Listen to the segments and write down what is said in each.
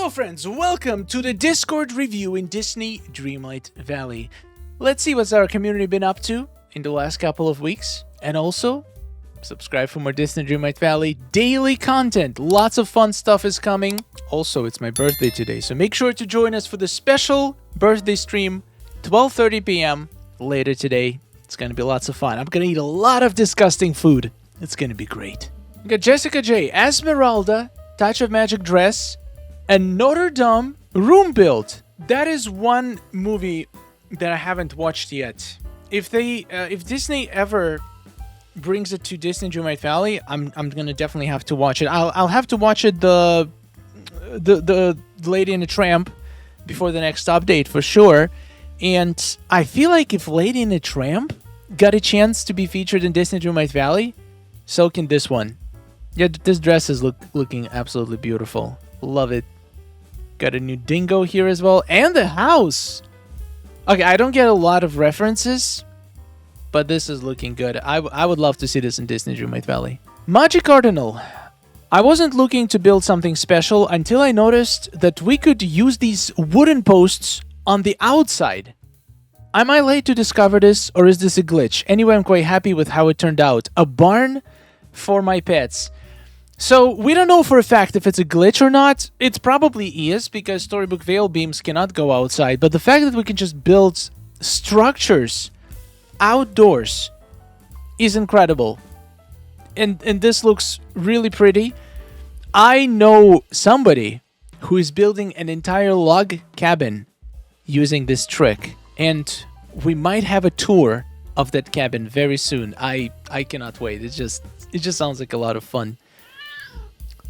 Hello friends, welcome to the Discord review in Disney Dreamlight Valley. Let's see what's our community been up to in the last couple of weeks. And also, subscribe for more Disney Dreamlight Valley daily content. Lots of fun stuff is coming. Also, it's my birthday today, so make sure to join us for the special birthday stream, 12:30 p.m. later today. It's gonna be lots of fun. I'm gonna eat a lot of disgusting food. It's gonna be great. We got Jessica J, Esmeralda, Touch of Magic dress, and Notre Dame room build. That is one movie that I haven't watched yet. If Disney ever brings it to Disney Dreamlight Valley, I'm gonna definitely have to watch it. I'll have to watch it the Lady and the Tramp before the next update for sure. And I feel like if Lady and the Tramp got a chance to be featured in Disney Dreamlight Valley, so can this one. Yeah, this dress is looking absolutely beautiful. Love it. Got a new dingo here as well. And the house! Okay, I don't get a lot of references, but this is looking good. I would love to see this in Disney Dreamlight Valley. Magic Cardinal. I wasn't looking to build something special until I noticed that we could use these wooden posts on the outside. Am I late to discover this, or is this a glitch? Anyway, I'm quite happy with how it turned out. A barn for my pets. So, we don't know for a fact if it's a glitch or not. It probably is, because Storybook Veil beams cannot go outside. But the fact that we can just build structures outdoors is incredible. And this looks really pretty. I know somebody who is building an entire log cabin using this trick. And we might have a tour of that cabin very soon. I cannot wait. It just sounds like a lot of fun.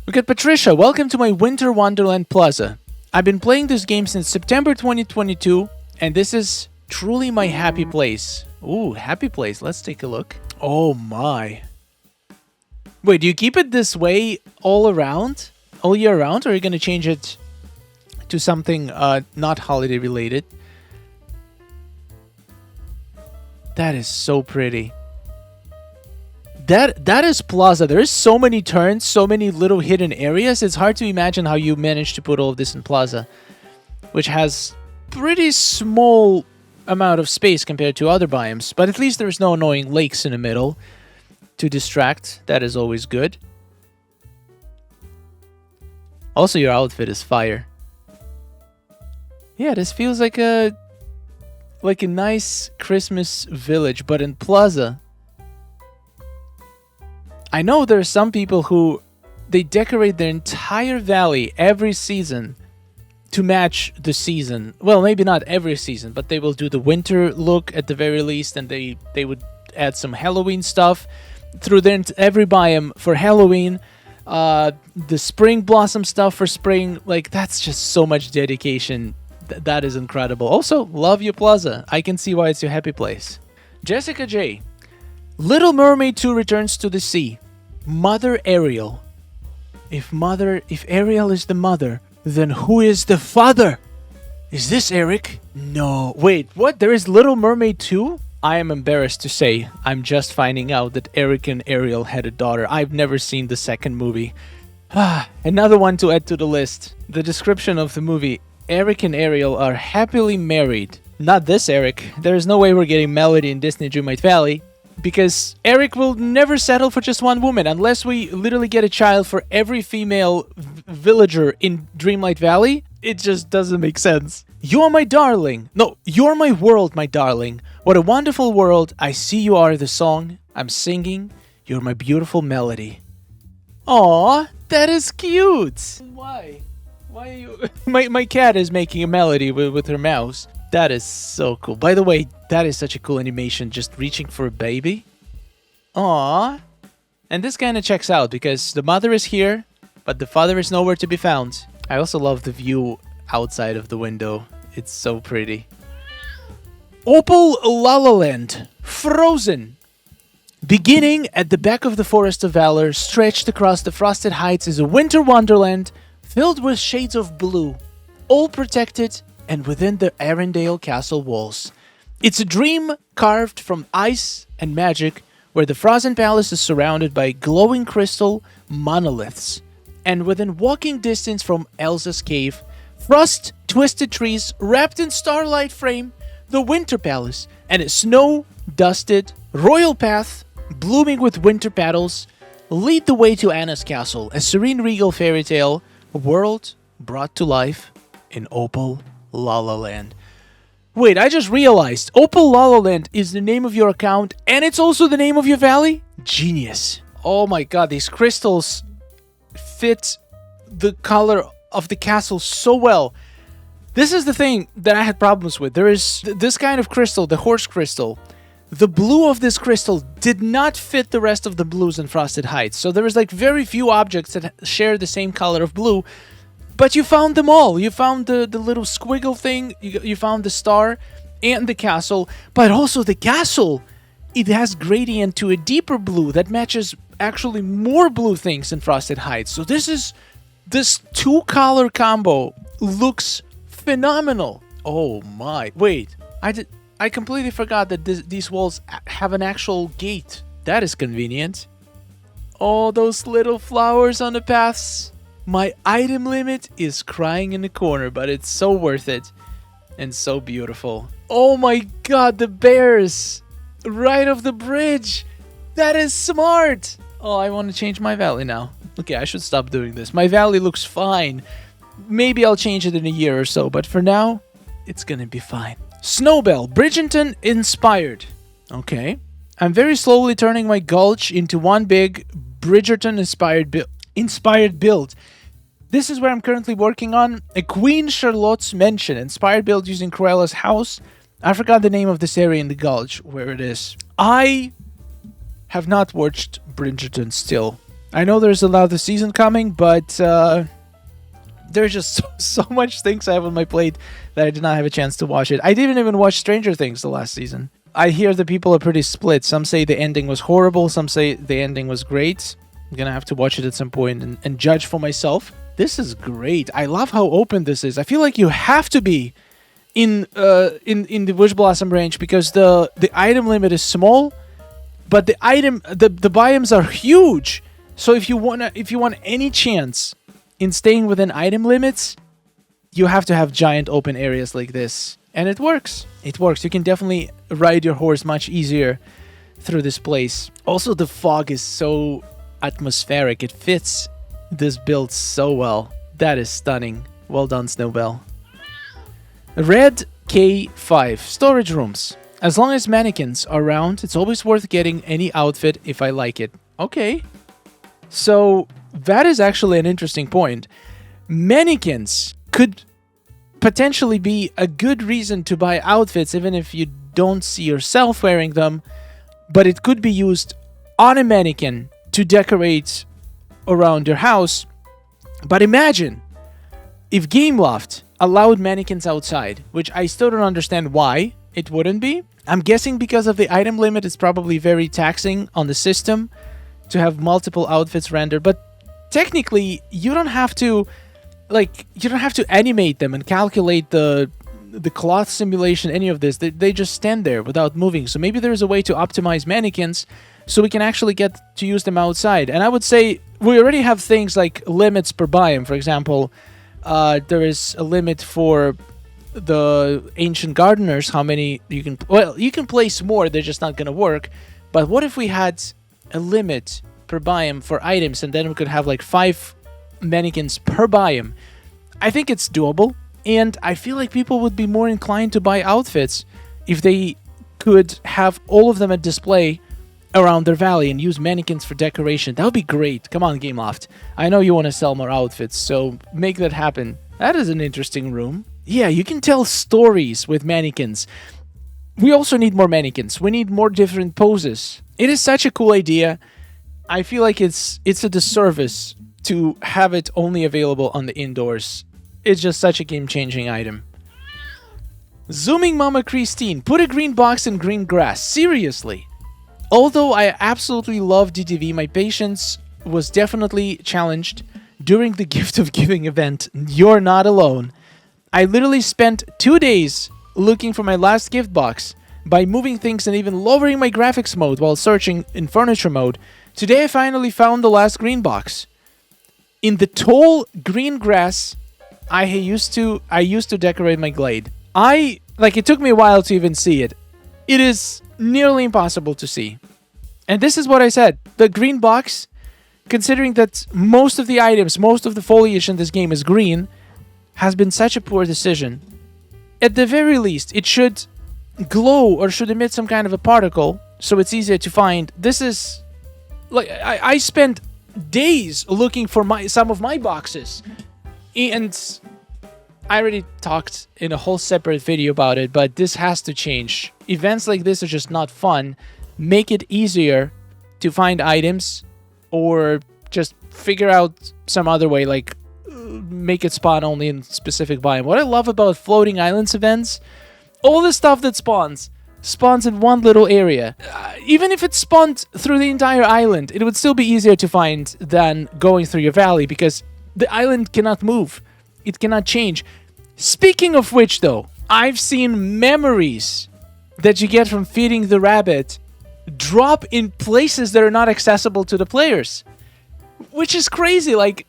We got Patricia. Welcome to my Winter Wonderland Plaza. I've been playing this game since September 2022, and this is truly my happy place. Ooh, happy place. Let's take a look. Oh my. Wait, do you keep it this way all around? All year round? Or are you going to change it to something not holiday related? That is so pretty. That is Plaza. There is so many turns, so many little hidden areas. It's hard to imagine how you managed to put all of this in Plaza, which has pretty small amount of space compared to other biomes. But at least there's no annoying lakes in the middle to distract. That is always good. Also, your outfit is fire. Yeah, this feels like a nice Christmas village, but in Plaza. I know there are some people who they decorate their entire valley every season to match the season. Well, maybe not every season, but they will do the winter look at the very least, and they would add some Halloween stuff through every biome for Halloween. The spring blossom stuff for spring. Like, that's just so much dedication. That is incredible. Also, love your Plaza. I can see why it's your happy place. Jessica J. Little Mermaid 2 returns to the sea. Mother Ariel. If Ariel is the mother, then who is the father? Is this Eric? No. Wait, what? There is Little Mermaid 2? I am embarrassed to say I'm just finding out that Eric and Ariel had a daughter. I've never seen the second movie. Another one to add to the list. The description of the movie. Eric and Ariel are happily married. Not this Eric. There is no way we're getting Melody in Disney Dreamlight Valley. Because Eric will never settle for just one woman unless we literally get a child for every female villager in Dreamlight Valley. It just doesn't make sense. You're my darling. No, you're my world, my darling. What a wonderful world. I see you are the song I'm singing. You're my beautiful melody. Aw, that is cute. Why? Why are you... my cat is making a melody with her mouse. That is so cool. By the way, that is such a cool animation, just reaching for a baby. Aww. And this kind of checks out, because the mother is here, but the father is nowhere to be found. I also love the view outside of the window. It's so pretty. Opal La La Land. Frozen. Beginning at the back of the Forest of Valor, stretched across the frosted heights is a winter wonderland filled with shades of blue, all protected and within the Arendelle Castle walls. It's a dream carved from ice and magic, where the Frozen Palace is surrounded by glowing crystal monoliths. and within walking distance from Elsa's cave, frost twisted trees wrapped in starlight frame the winter palace, and a snow-dusted royal path blooming with winter petals lead the way to Anna's castle, a serene regal fairy tale, a world brought to life in Opal La La Land. Wait, I just realized Opal La La Land is the name of your account and it's also the name of your valley? Genius. Oh my god, these crystals fit the color of the castle so well. This is the thing that I had problems with. There is this kind of crystal, the horse crystal. The blue of this crystal did not fit the rest of the blues in Frosted Heights. So there is like very few objects that share the same color of blue. But you found them all. You found the little squiggle thing. You found the star and the castle. But also the castle, it has gradient to a deeper blue that matches actually more blue things in Frosted Heights. So this two-color combo looks phenomenal. Oh my. Wait, I completely forgot that these walls have an actual gate. That is convenient. Oh, those little flowers on the paths. My item limit is crying in the corner, but it's so worth it. And so beautiful. Oh my god, the bears! Right off the bridge! That is smart! Oh, I want to change my valley now. Okay, I should stop doing this. My valley looks fine. Maybe I'll change it in a year or so, but for now, it's gonna be fine. Snowbell, Bridgerton inspired. Okay. I'm very slowly turning my Gulch into one big Bridgerton inspired build. This is where I'm currently working on a Queen Charlotte's Mansion inspired build using Cruella's house. I forgot the name of this area in the Gulch, where it is. I have not watched Bridgerton still. I know there's another season coming, but there's just so much things I have on my plate that I did not have a chance to watch it. I didn't even watch Stranger Things the last season. I hear the people are pretty split. Some say the ending was horrible. Some say the ending was great. I'm gonna have to watch it at some point and judge for myself. This is great. I love how open this is. I feel like you have to be in the Wish Blossom range because the item limit is small, but the biomes are huge. So if you want any chance in staying within item limits, you have to have giant open areas like this. And it works. It works. You can definitely ride your horse much easier through this place. Also, the fog is so atmospheric. It fits this build so well. That is stunning. Well done, Snowbell. Red K5. Storage rooms. As long as mannequins are around, it's always worth getting any outfit if I like it. Okay. So, that is actually an interesting point. Mannequins could potentially be a good reason to buy outfits even if you don't see yourself wearing them, but it could be used on a mannequin to decorate around your house. But imagine if Gameloft allowed mannequins outside, which I still don't understand why it wouldn't be. I'm guessing because of the item limit, it's probably very taxing on the system to have multiple outfits rendered, but technically you don't have to animate them and calculate the cloth simulation, any of this. They just stand there without moving. So maybe there's a way to optimize mannequins so we can actually get to use them outside. And I would say we already have things like limits per biome. For example, there is a limit for the Ancient Gardeners, how many you can... Well, you can place more, they're just not going to work. But what if we had a limit per biome for items, and then we could have like 5 mannequins per biome? I think it's doable, and I feel like people would be more inclined to buy outfits if they could have all of them at display around their valley and use mannequins for decoration. That would be great. Come on, Gameloft. I know you want to sell more outfits, so make that happen. That is an interesting room. Yeah, you can tell stories with mannequins. We also need more mannequins. We need more different poses. It is such a cool idea. I feel like it's a disservice to have it only available on the indoors. It's just such a game-changing item. Zooming Mama Christine. Put a green box in green grass. Seriously. Although I absolutely love DDV, my patience was definitely challenged during the Gift of Giving event. You're not alone. I literally spent 2 days looking for my last gift box by moving things and even lowering my graphics mode while searching in furniture mode. Today I finally found the last green box. In the tall green grass, I used to decorate my glade. It took me a while to even see it. It is nearly impossible to see. And this is what I said. The green box, considering that most of the items, most of the foliage in this game is green, has been such a poor decision. At the very least, it should glow or should emit some kind of a particle so it's easier to find. This is... like, I spent days looking for some of my boxes. And I already talked in a whole separate video about it, but this has to change. Events like this are just not fun. Make it easier to find items, or just figure out some other way, like make it spawn only in specific biome. What I love about floating islands events, all the stuff that spawns in one little area. Even if it spawned through the entire island, it would still be easier to find than going through your valley, because the island cannot move. It cannot change. Speaking of which, though, I've seen memories that you get from feeding the rabbit drop in places that are not accessible to the players, which is crazy. Like,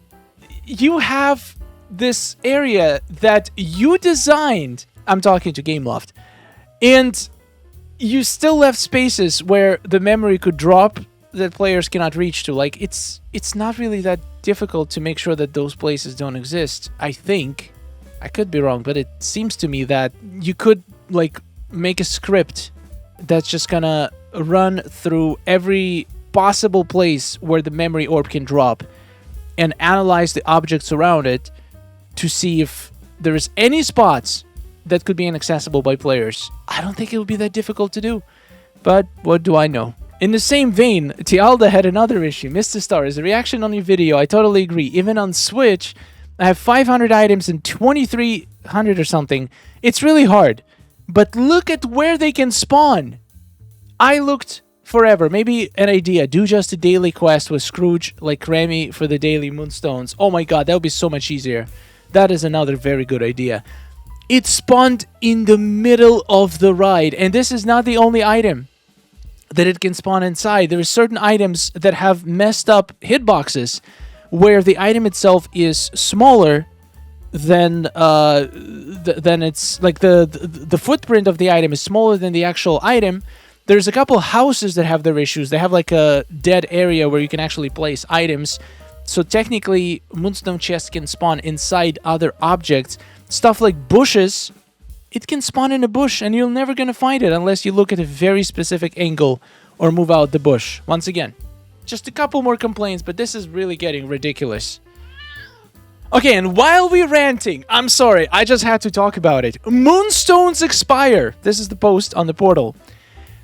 you have this area that you designed, I'm talking to Gameloft, and you still left spaces where the memory could drop that players cannot reach to. Like, it's not really that difficult to make sure that those places don't exist. I think, I could be wrong, but it seems to me that you could, like, make a script that's just gonna run through every possible place where the memory orb can drop and analyze the objects around it to see if there is any spots that could be inaccessible by players. I don't think it would be that difficult to do, but what do I know? In the same vein, Tialda had another issue. Mr. Star, as a reaction on your video, I totally agree. Even on Switch, I have 500 items and 2,300 or something. It's really hard. But look at where they can spawn. I looked forever. Maybe an idea. Do just a daily quest with Scrooge, like Remy, for the daily Moonstones. Oh my god, that would be so much easier. That is another very good idea. It spawned in the middle of the ride, and this is not the only item that it can spawn inside. There are certain items that have messed up hitboxes where the item itself is smaller than it's like the footprint of the item is smaller than the actual item. There's a couple houses that have their issues. They have like a dead area where you can actually place items. So technically, Moonstone chests can spawn inside other objects. Stuff like bushes, it can spawn in a bush and you're never going to find it unless you look at a very specific angle or move out the bush. Once again, just a couple more complaints, but this is really getting ridiculous. Okay, and while we're ranting, I'm sorry, I just had to talk about it. Moonstones expire. This is the post on the portal.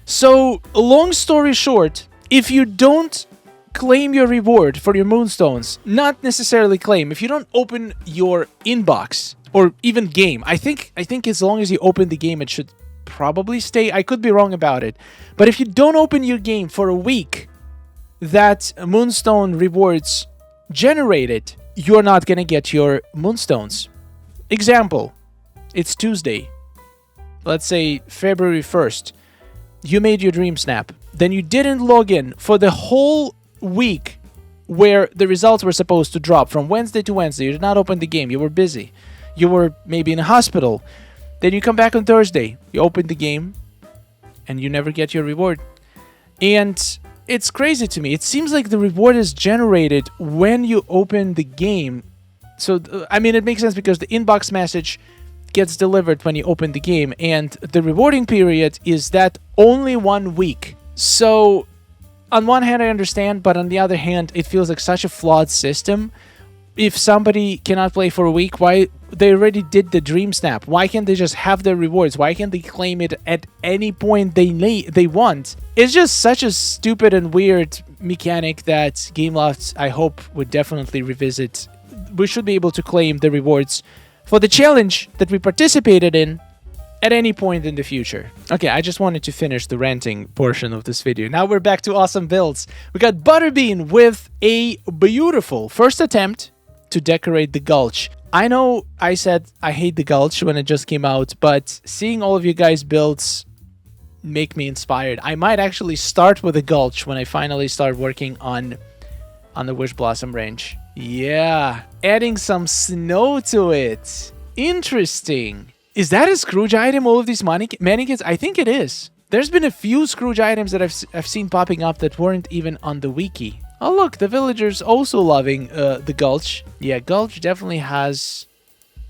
So, long story short, if you don't claim your reward for your Moonstones, not necessarily claim, if you don't open your inbox or even game, I think as long as you open the game, it should probably stay. I could be wrong about it. But if you don't open your game for a week, that Moonstone rewards generated, you're not going to get your Moonstones. Example, it's Tuesday. Let's say February 1st. You made your dream snap. Then you didn't log in for the whole week where the results were supposed to drop from Wednesday to Wednesday. You did not open the game. You were busy. You were maybe in a hospital. Then you come back on Thursday. You open the game and you never get your reward. And it's crazy to me. It seems like the reward is generated when you open the game. So, I mean, it makes sense because the inbox message gets delivered when you open the game, and the rewarding period is that only 1 week. So, on one hand, I understand, but on the other hand, it feels like such a flawed system. If somebody cannot play for a week, why they already did the dream snap? Why can't they just have their rewards? Why can't they claim it at any point they want? It's just such a stupid and weird mechanic that Gameloft, I hope, would definitely revisit. We should be able to claim the rewards for the challenge that we participated in at any point in the future. Okay, I just wanted to finish the ranting portion of this video. Now we're back to awesome builds. We got Butterbean with a beautiful first attempt to decorate the Gulch. I know I said I hate the Gulch when it just came out, but seeing all of you guys' builds make me inspired. I might actually start with the Gulch when I finally start working on on the Wish Blossom range. Yeah, adding some snow to it. Interesting. Is that a Scrooge item, all of these mannequins? I think it is. There's been a few Scrooge items that I've seen popping up that weren't even on the wiki. Oh look, the villagers also loving the Gulch. Yeah, Gulch definitely has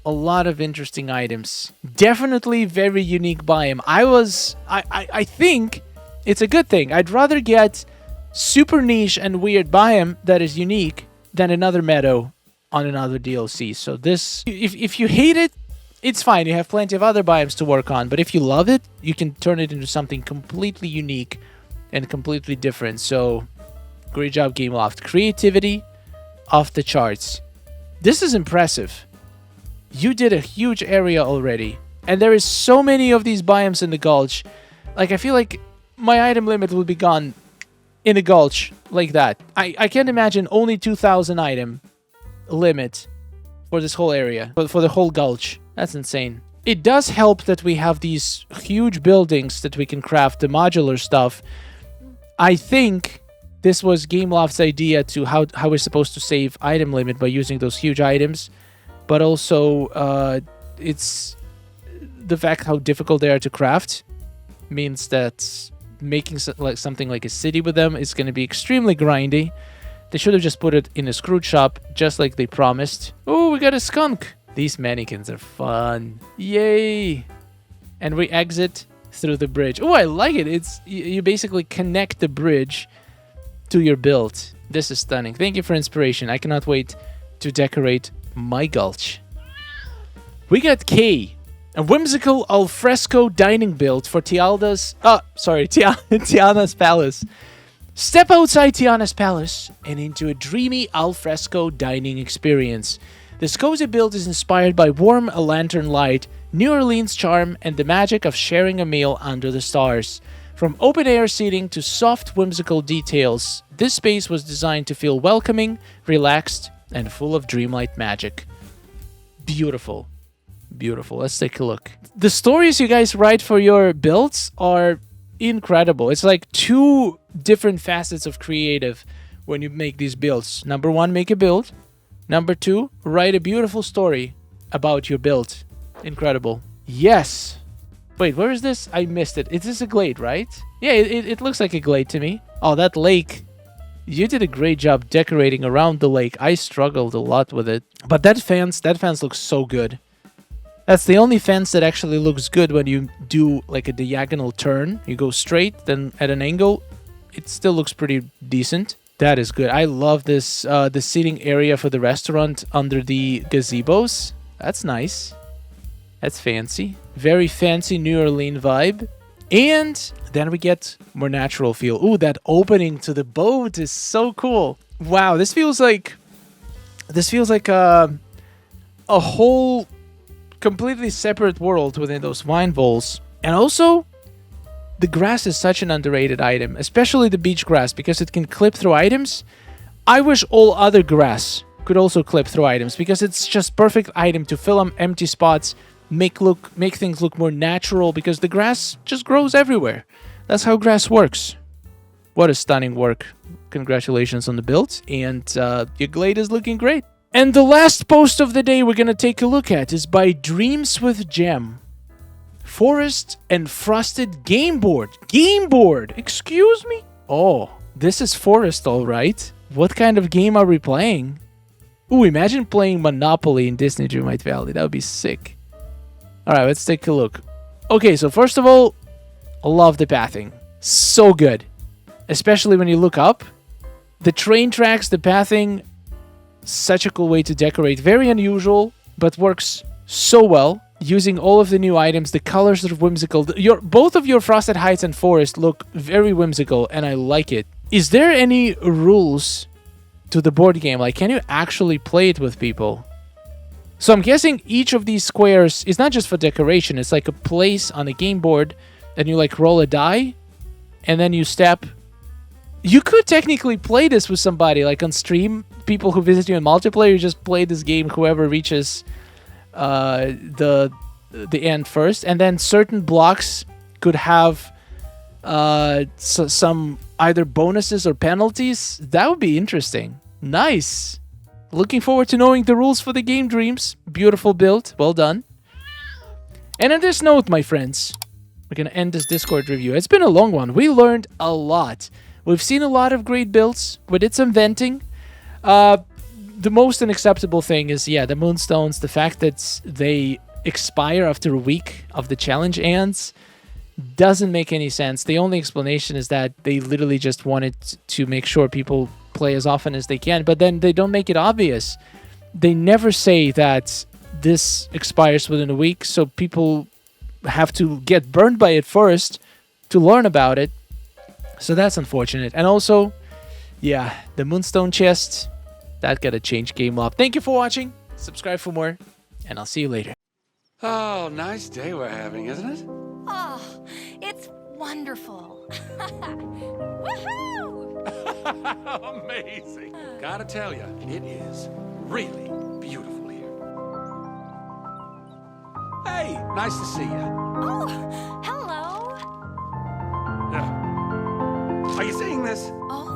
a lot of interesting items. Definitely very unique biome. I think it's a good thing. I'd rather get super niche and weird biome that is unique than another meadow on another DLC. So this, if you hate it, it's fine. You have plenty of other biomes to work on. But if you love it, you can turn it into something completely unique and completely different. So great job, Gameloft. Creativity off the charts. This is impressive. You did a huge area already. And there is so many of these biomes in the Gulch. Like, I feel like my item limit will be gone in the Gulch like that. I can't imagine only 2,000 item limit for this whole area, for the whole Gulch. That's insane. It does help that we have these huge buildings that we can craft the modular stuff. I think this was Gameloft's idea to how we're supposed to save item limit by using those huge items, but also it's the fact how difficult they are to craft means that making something like a city with them is going to be extremely grindy. They should have just put it in a Scrooge shop, just like they promised. Oh, we got a skunk. These mannequins are fun. Yay. And we exit through the bridge. Oh, I like it. It's you basically connect the bridge to your build. This is stunning. Thank you for inspiration. I cannot wait to decorate my Gulch. We got K, a whimsical alfresco dining build for Tiana's palace. Step outside Tiana's palace and into a dreamy alfresco dining experience. This cozy build is inspired by warm lantern light, New Orleans charm, and the magic of sharing a meal under the stars. From open-air seating to soft, whimsical details, this space was designed to feel welcoming, relaxed, and full of dreamlight magic. Beautiful. Beautiful. Let's take a look. The stories you guys write for your builds are incredible. It's like two different facets of creative when you make these builds. Number one, make a build. Number two, write a beautiful story about your build. Incredible. Yes. Wait, where is this? I missed it. Is this a glade, right? Yeah, it looks like a glade to me. Oh, that lake. You did a great job decorating around the lake. I struggled a lot with it. But that fence looks so good. That's the only fence that actually looks good when you do like a diagonal turn. You go straight, then at an angle, it still looks pretty decent. That is good. I love this, the seating area for the restaurant under the gazebos. That's nice. That's fancy. Very fancy New Orleans vibe. And then we get more natural feel. Ooh, that opening to the boat is so cool. Wow, this feels like a whole completely separate world within those wine bowls. And also, the grass is such an underrated item, especially the beach grass, because it can clip through items. I wish all other grass could also clip through items, because it's just perfect item to fill up empty spots, make things look more natural, because the grass just grows everywhere. That's how grass works. What a stunning work. Congratulations on the build, and your glade is looking great. And the last post of the day we're going to take a look at is by Dreams with Gem. Forest and Frosted Game Board. Game Board! Excuse me? Oh, this is Forest, alright. What kind of game are we playing? Ooh, imagine playing Monopoly in DISNEY Dreamlight Valley. That would be sick. Alright, let's take a look. Okay, so first of all, I love the pathing. So good. Especially when you look up. The train tracks, the pathing, such a cool way to decorate. Very unusual, but works so well. Using all of the new items, the colors are whimsical. Both of your Frosted Heights and Forest look very whimsical, and I like it. Is there any rules to the board game? Like, can you actually play it with people? So I'm guessing each of these squares is not just for decoration. It's like a place on a game board, and you like roll a die, and then you step. You could technically play this with somebody, like on stream. People who visit you in multiplayer, you just play this game, whoever reaches the end first, and then certain blocks could have some either bonuses or penalties. That would be interesting. Nice. Looking forward to knowing the rules for the game, Dreams. Beautiful build. Well done. And on this note, my friends, we're going to end this Discord review. It's been a long one. We learned a lot. We've seen a lot of great builds. We did some venting. The most unacceptable thing is, the Moonstones, the fact that they expire after a week of the challenge ends doesn't make any sense. The only explanation is that they literally just wanted to make sure people play as often as they can, but then they don't make it obvious. They never say that this expires within a week, so people have to get burned by it first to learn about it. So that's unfortunate. And also, the Moonstone chest, that got to change game up. Thank you for watching. Subscribe for more, and I'll see you later. Oh, nice day we're having, isn't it? Oh, it's wonderful. Woohoo! Amazing. Gotta tell you, it is really beautiful here. Hey, nice to see you. Oh, hello. Are you seeing this? Oh,